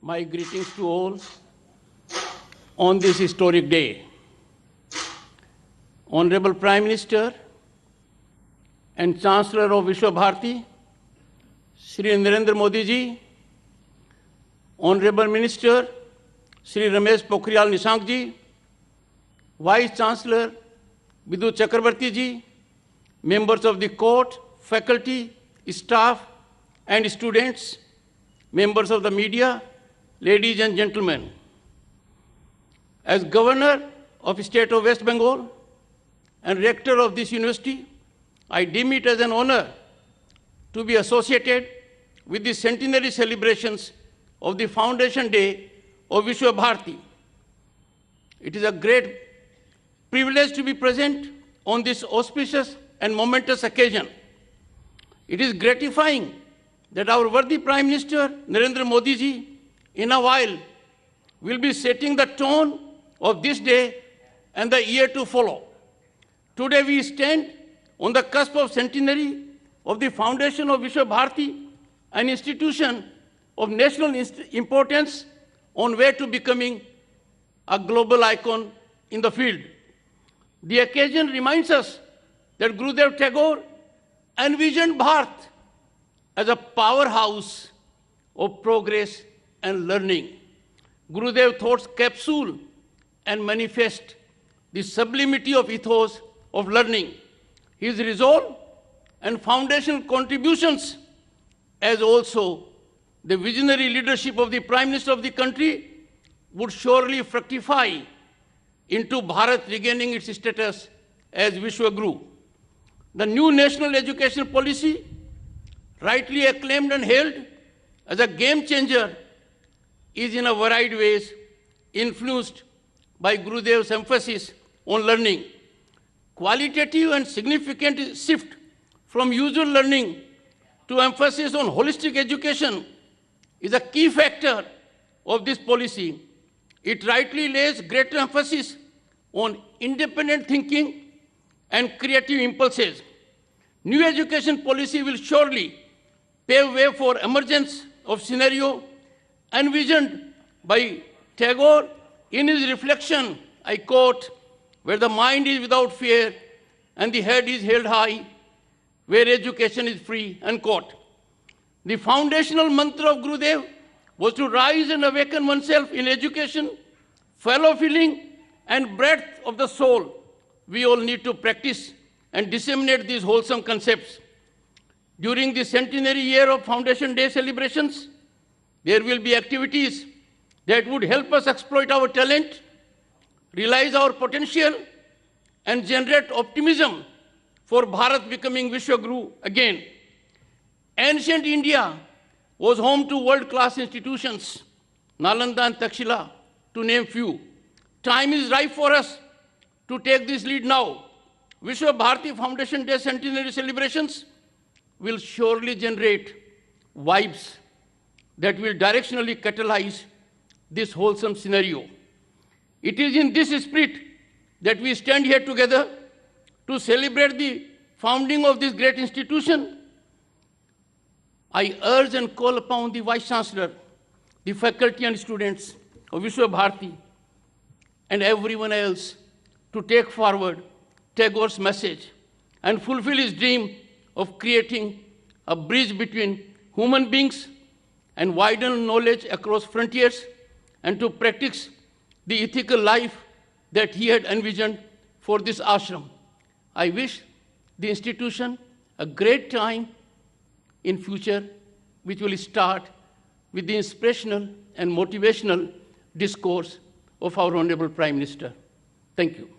my greetings to all on this historic day. Honorable Prime Minister and Chancellor of Vishwa Bharati, Shri Narendra Modi ji, Honorable Minister Shri Ramesh Pokhriyal Nishank ji, Vice Chancellor Vidhu Chakrabarti ji, members of the court, faculty, staff and students, members of the media, ladies and gentlemen. As Governor of the State of West Bengal and Rector of this university, I deem it as an honor to be associated with the centenary celebrations of the Foundation Day of Vishwa Bharati. It is a great privilege to be present on this auspicious and momentous occasion. It is gratifying that our worthy Prime Minister Narendra Modi ji in a while will be setting the tone of this day and the year to follow. Today we stand on the cusp of centenary of the foundation of Vishwa Bharati, an institution of national importance on way to becoming a global icon in the field. The occasion reminds us that Gurudev Tagore envisioned Bharat as a powerhouse of progress and learning. Gurudev thoughts capsule and manifest the sublimity of ethos of learning. His resolve and foundational contributions, as also the visionary leadership of the Prime Minister of the country, would surely fructify into Bharat regaining its status as Vishwa Guru. The new national education policy, rightly acclaimed and hailed as a game changer, is in a varied ways influenced by Gurudev's emphasis on learning. Qualitative and significant shift from usual learning to emphasis on holistic education is a key factor of this policy. It rightly lays greater emphasis on independent thinking and creative impulses. New education policy will surely pave way for emergence of scenario envisioned by Tagore in his reflection, I quote, "Where the mind is without fear and the head is held high, where education is free," unquote. The foundational mantra of Gurudev was to rise and awaken oneself in education, fellow feeling and breadth of the soul. We all need to practice and disseminate these wholesome concepts. During the centenary year of Foundation Day celebrations, there will be activities that would help us exploit our talent, realize our potential, and generate optimism for Bharat becoming Vishwa Guru again. Ancient India was home to world-class institutions, Nalanda and Takshila, to name few. Time is ripe for us to take this lead now. Vishwa Bharati Foundation Day centenary celebrations will surely generate vibes that will directionally catalyze this wholesome scenario. It is in this spirit that we stand here together to celebrate the founding of this great institution. I urge and call upon the Vice Chancellor, the faculty and students of Vishwa Bharati, and everyone else to take forward Tagore's message and fulfill his dream of creating a bridge between human beings and widen knowledge across frontiers, and to practice the ethical life that he had envisioned for this ashram. I wish the institution a great time in future, which will start with the inspirational and motivational discourse of our Honorable Prime Minister. Thank you.